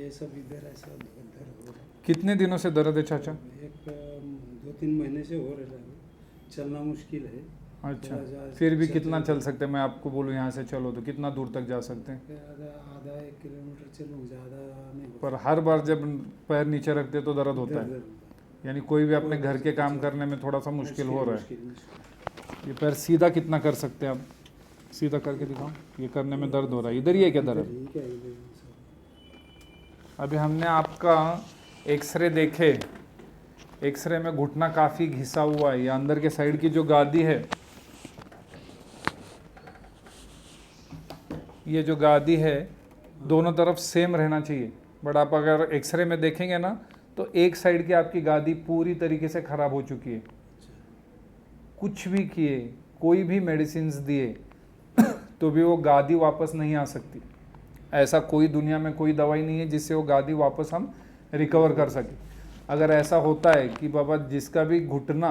ये सब इधर ऐसा दर्द हो रहा कितने दिनों से दर्द है चाचा? है। एक 2-3 महीने से हो रहा है, चलना मुश्किल है। अच्छा, थोड़ा सा फिर भी चल कितना चल चल सकते हैं? मैं आपको बोलूँ यहाँ से चलो तो कितना दूर तक जा सकते हैं? आधा 1 किलोमीटर चलूँ, ज़्यादा नहीं होता। पर हर बार जब पैर नीचे रखते तो दर्द होता है, यानी कोई भी अपने घर के काम करने में थोड़ा सा मुश्किल हो रहा है। ये पैर सीधा कितना कर सकते हैं आप? सीधा करके दिखाओ। ये करने में दर्द हो रहा है, इधर ही है क्या दर्द? अभी हमने आपका एक्सरे देखे, एक्सरे में घुटना काफ़ी घिसा हुआ है। ये अंदर के साइड की जो गादी है, ये जो गादी है दोनों तरफ सेम रहना चाहिए, बट आप अगर एक्सरे में देखेंगे ना तो एक साइड की आपकी गादी पूरी तरीके से ख़राब हो चुकी है। कुछ भी किए, कोई भी मेडिसिन दिए तो भी वो गादी वापस नहीं आ सकती। ऐसा कोई दुनिया में कोई दवाई नहीं है जिससे वो गादी वापस हम रिकवर कर सके। अगर ऐसा होता है कि बाबा जिसका भी घुटना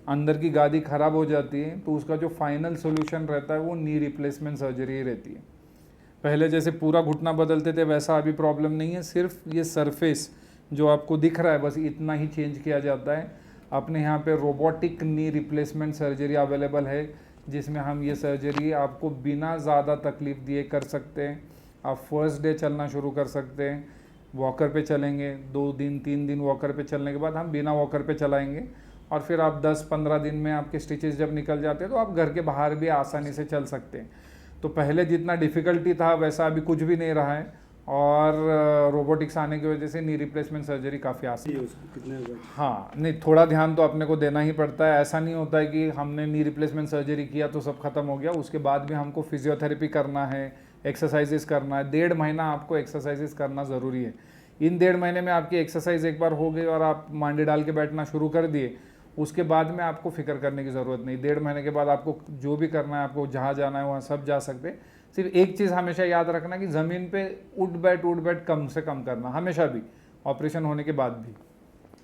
अंदर की गादी ख़राब हो जाती है तो उसका जो फाइनल सोल्यूशन रहता है वो नी रिप्लेसमेंट सर्जरी ही रहती है। पहले जैसे पूरा घुटना बदलते थे वैसा अभी प्रॉब्लम नहीं है, सिर्फ ये सरफेस जो आपको दिख रहा है बस इतना ही चेंज किया जाता है। अपने यहाँ पे robotic knee replacement surgery available है, जिसमें हम ये सर्जरी आपको बिना ज़्यादा तकलीफ दिए कर सकते हैं। आप फर्स्ट डे चलना शुरू कर सकते हैं, वॉकर पे चलेंगे, 2 दिन 3 दिन वॉकर पे चलने के बाद हम बिना वॉकर पे चलाएंगे, और फिर आप 10-15 दिन में आपके स्टिचेस जब निकल जाते हैं तो आप घर के बाहर भी आसानी से चल सकते हैं। तो पहले जितना डिफ़िकल्टी था वैसा अभी कुछ भी नहीं रहा है, और रोबोटिक्स आने की वजह से नी रिप्लेसमेंट सर्जरी काफ़ी आसान है। हाँ, नहीं थोड़ा ध्यान तो अपने को देना ही पड़ता है। ऐसा नहीं होता है कि हमने नी रिप्लेसमेंट सर्जरी किया तो सब खत्म हो गया, उसके बाद भी हमको फिजियोथेरेपी करना है, एक्सरसाइजेस करना है। 1.5 महीना आपको एक्सरसाइजेस करना ज़रूरी है। इन 1.5 महीने में आपकी एक्सरसाइज एक बार हो गई और आप मांडी डाल के बैठना शुरू कर दिए, उसके बाद में आपको फिक्र करने की ज़रूरत नहीं। 1.5 महीने के बाद आपको जो भी करना है, आपको जहाँ जाना है वहाँ सब जा सकते हैं। सिर्फ एक चीज़ हमेशा याद रखना कि ज़मीन पे उठ बैठ कम से कम करना, हमेशा भी, ऑपरेशन होने के बाद भी।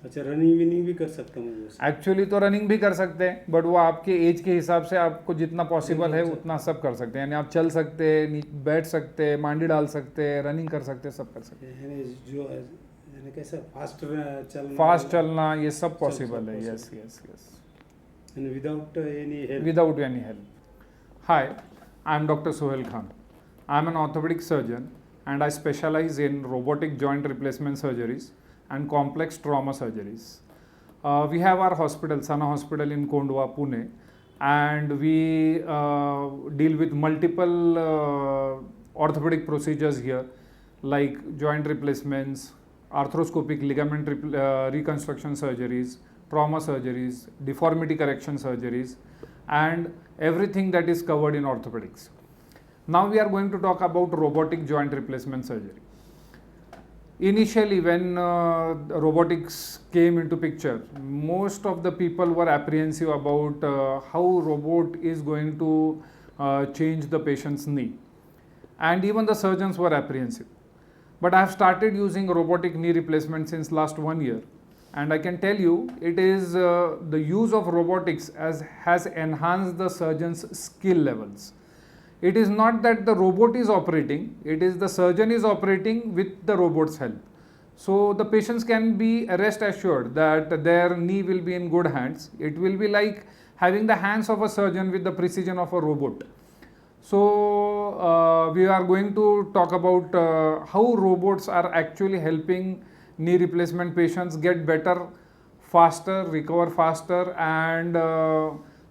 अच्छा, रनिंग विनिंग भी कर सकता हूँ? एक्चुअली तो रनिंग भी कर सकते हैं, बट वो आपके एज के हिसाब से आपको जितना पॉसिबल है उतना सब कर सकते हैं। यानी आप चल सकते हैं, बैठ सकते हैं, मांडी डाल सकते हैं, रनिंग कर सकते हैं, सब कर सकते हैं। जो कैसा फास्ट चलना ये सब पॉसिबल है। Yes yes yes, without any help. Hi, I am Dr. Sohail Khan. I am an orthopedic surgeon and I specialize in robotic joint replacement surgeries and complex trauma surgeries. We have our hospital, Sana Hospital in Kondwa, Pune, and we deal with multiple orthopedic procedures here, like joint replacements, arthroscopic ligament reconstruction surgeries, trauma surgeries, deformity correction surgeries, and everything that is covered in orthopedics. Now we are going to talk about robotic joint replacement surgery. Initially, when robotics came into picture, most of the people were apprehensive about how robot is going to change the patient's knee, and even the surgeons were apprehensive. But I have started using robotic knee replacement since last 1 year, and I can tell you it is the use of robotics has enhanced the surgeon's skill levels. It is not that the robot is operating, it is the surgeon is operating with the robot's help. So the patients can be rest assured that their knee will be in good hands. It will be like having the hands of a surgeon with the precision of a robot. So we are going to talk about how robots are actually helping knee replacement patients get better, faster, recover faster, and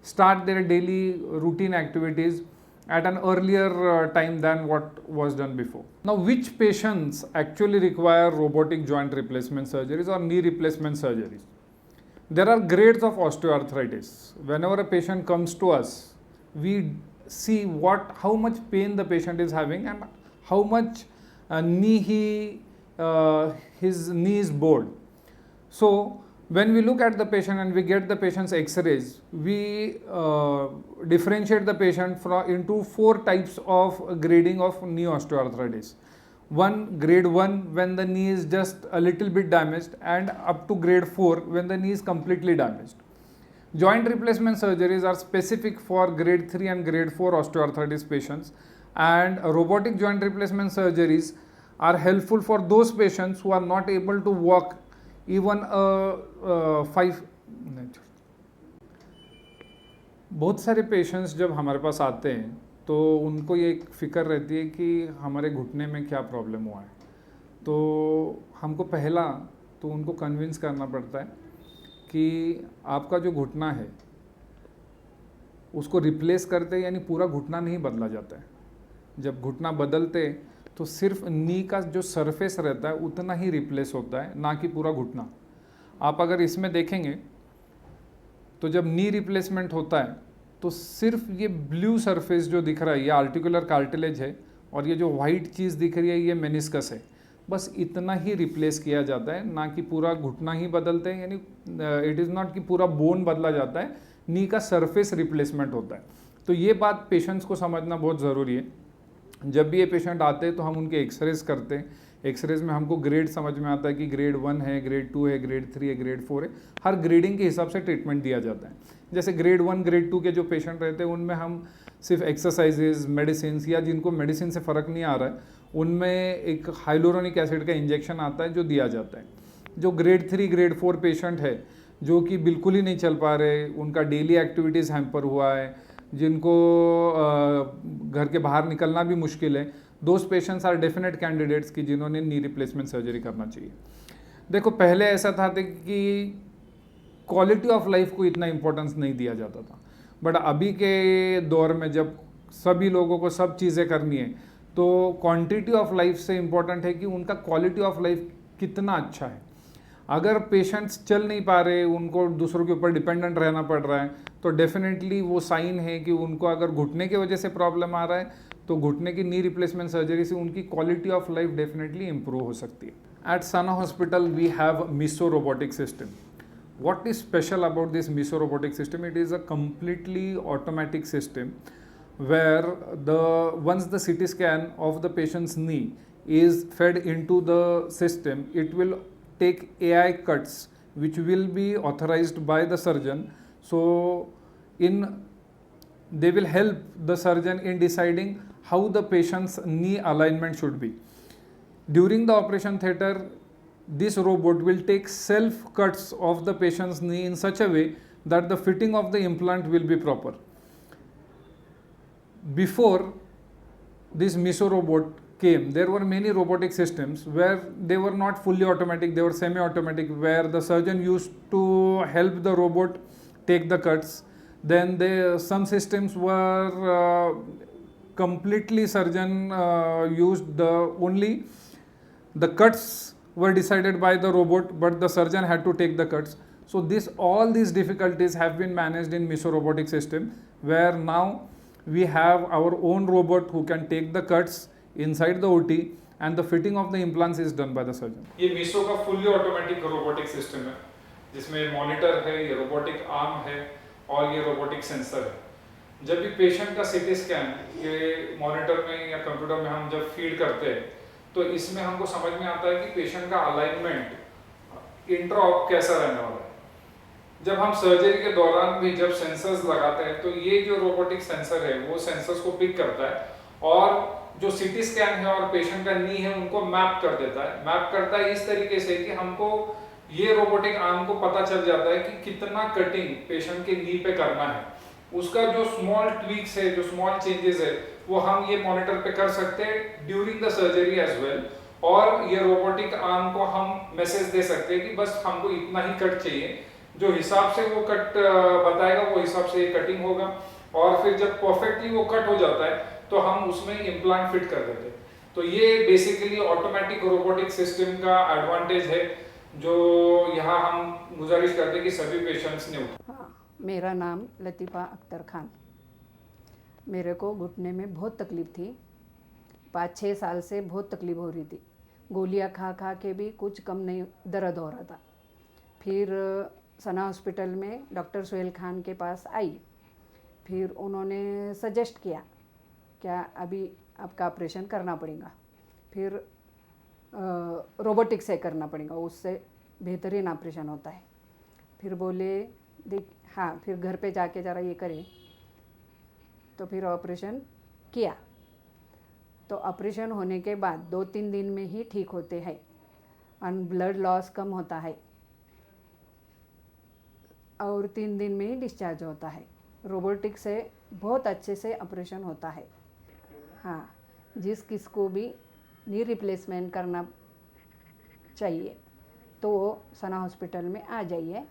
start their daily routine activities at an earlier time than what was done before. Now, which patients actually require robotic joint replacement surgeries or knee replacement surgeries? There are grades of osteoarthritis. Whenever a patient comes to us, we see how much pain the patient is having and how much his knee is bored. So when we look at the patient and we get the patient's x-rays, we differentiate the patient into 4 types of grading of knee osteoarthritis. Grade 1 when the knee is just a little bit damaged, and up to grade 4 when the knee is completely damaged. Joint replacement surgeries are specific for grade 3 and grade 4 osteoarthritis patients, and robotic joint replacement surgeries are helpful for those patients who are not able to walk even five. बहुत सारे patients जब हमारे पास आते हैं तो उनको ये एक फ़िक्र रहती है कि हमारे घुटने में क्या प्रॉब्लम हुआ है, तो हमको पहला तो उनको कन्विंस करना पड़ता है कि आपका जो घुटना है उसको रिप्लेस करते यानी पूरा घुटना नहीं बदला जाता है। जब घुटना बदलते तो सिर्फ नी का जो सरफेस रहता है उतना ही रिप्लेस होता है, ना कि पूरा घुटना। आप अगर इसमें देखेंगे तो जब नी रिप्लेसमेंट होता है तो सिर्फ ये ब्लू सरफेस जो दिख रहा है ये आर्टिकुलर कार्टिलेज है, और ये जो वाइट चीज़ दिख रही है ये मेनिस्कस है। बस इतना ही रिप्लेस किया जाता है, ना कि पूरा घुटना ही बदलते हैं। यानी इट इज़ नॉट कि पूरा बोन बदला जाता है, नी का सरफेस रिप्लेसमेंट होता है। तो ये बात पेशेंट्स को समझना बहुत ज़रूरी है। जब भी ये पेशेंट आते हैं तो हम उनके एक्सरेज करते हैं। एक्सरेज में हमको ग्रेड समझ में आता है कि ग्रेड 1 है, ग्रेड 2 है, ग्रेड 3 है, ग्रेड 4 है। हर ग्रेडिंग के हिसाब से ट्रीटमेंट दिया जाता है। जैसे ग्रेड 1 ग्रेड 2 के जो पेशेंट रहते हैं उनमें हम सिर्फ एक्सरसाइजेज, मेडिसिन, या जिनको मेडिसिन से फ़र्क नहीं आ रहा है उनमें एक हाइलोरोनिक एसिड का इंजेक्शन आता है जो दिया जाता है। जो ग्रेड 3 ग्रेड 4 पेशेंट है जो कि बिल्कुल ही नहीं चल पा रहे, उनका डेली एक्टिविटीज़ हैम्पर हुआ है, जिनको घर के बाहर निकलना भी मुश्किल है, those patients are definite candidates कि जिन्होंने नी रिप्लेसमेंट सर्जरी करना चाहिए। देखो पहले ऐसा था कि क्वालिटी ऑफ लाइफ को इतना इम्पोर्टेंस नहीं दिया जाता था, बट अभी के दौर में जब सभी लोगों को सब चीज़ें करनी है तो क्वांटिटी ऑफ लाइफ से इम्पोर्टेंट है कि उनका क्वालिटी ऑफ लाइफ कितना अच्छा है। अगर पेशेंट्स चल नहीं पा रहे, उनको दूसरों के ऊपर डिपेंडेंट रहना पड़ रहा है, तो डेफिनेटली वो साइन है कि उनको अगर घुटने की वजह से प्रॉब्लम आ रहा है तो घुटने की नी रिप्लेसमेंट सर्जरी से उनकी quality of life definitely improve हो सकती है। At Sana hospital we have MISSO robotic system. What is special about this Miso robotic system? It is a completely automatic system where once the CT scan of the patient's knee is fed into the system, it will take AI cuts which will be authorized by the surgeon. So they will help the surgeon in deciding how the patient's knee alignment should be. During the operation theater, this robot will take self cuts of the patient's knee in such a way that the fitting of the implant will be proper. Before this Miso robot came, there were many robotic systems where they were not fully automatic, they were semi-automatic, where the surgeon used to help the robot take the cuts. Then some systems were completely surgeon used only the cuts were decided by the robot, but the surgeon had to take the cuts. So all these difficulties have been managed in Miso robotic system, where now we have our own robot who can take the cuts inside the OT and the fitting of the implants is done by the surgeon. ये Miso का fully automatic robotic system है, जिसमें monitor है, ये robotic arm है और ये robotic sensor है। जब भी पेशेंट का सीटी स्कैन ये मॉनिटर में या कंप्यूटर में हम जब फीड करते हैं तो इसमें हमको समझ में आता है कि पेशेंट का अलाइनमेंट इंट्राऑप कैसा रहने वाला है। जब हम सर्जरी के दौरान भी जब सेंसर्स लगाते हैं तो ये जो रोबोटिक सेंसर है वो सेंसर्स को पिक करता है और जो सीटी स्कैन है और पेशेंट का नी है उनको मैप कर देता है। मैप करता है इस तरीके से कि हमको ये रोबोटिक आर्म को पता चल जाता है कि कितना कटिंग पेशेंट के नी पे करना है। उसका जो स्मॉल ट्वीक्स है, जो स्मॉल चेंजेस है वो हम ये मॉनिटर पे कर सकते हैं during the surgery as well, और ये रोबोटिक आर्म को हम मैसेज दे सकते हैं कि बस हमको इतना ही कट चाहिए। जो हिसाब से वो कट बताएगा वो हिसाब से ये कटिंग होगा, और फिर जब परफेक्टली वो कट हो जाता है तो हम उसमें इम्प्लांट फिट कर देते हैं। तो ये बेसिकली ऑटोमेटिक रोबोटिक सिस्टम का एडवांटेज है जो यहाँ हम गुजारिश करते हैं कि सभी पेशेंट्स ने मेरा नाम लतीफ़ा अख्तर खान। मेरे को घुटने में बहुत तकलीफ़ थी, 5-6 साल से बहुत तकलीफ़ हो रही थी। गोलियां खा खा के भी कुछ कम नहीं दर्द हो रहा था। फिर सना हॉस्पिटल में डॉक्टर सुहेल खान के पास आई, फिर उन्होंने सजेस्ट किया क्या अभी आपका ऑपरेशन करना पड़ेगा, फिर रोबोटिक से करना पड़ेगा, उससे बेहतरीन ऑपरेशन होता है। फिर बोले देख हाँ, फिर घर पे जाके ज़रा ये करें, तो फिर ऑपरेशन किया तो ऑपरेशन होने के बाद 2-3 दिन में ही ठीक होते हैं और ब्लड लॉस कम होता है और 3 दिन में ही डिस्चार्ज होता है। रोबोटिक से बहुत अच्छे से ऑपरेशन होता है। हाँ, किसको भी नी रिप्लेसमेंट करना चाहिए तो वो सना हॉस्पिटल में आ जाइए।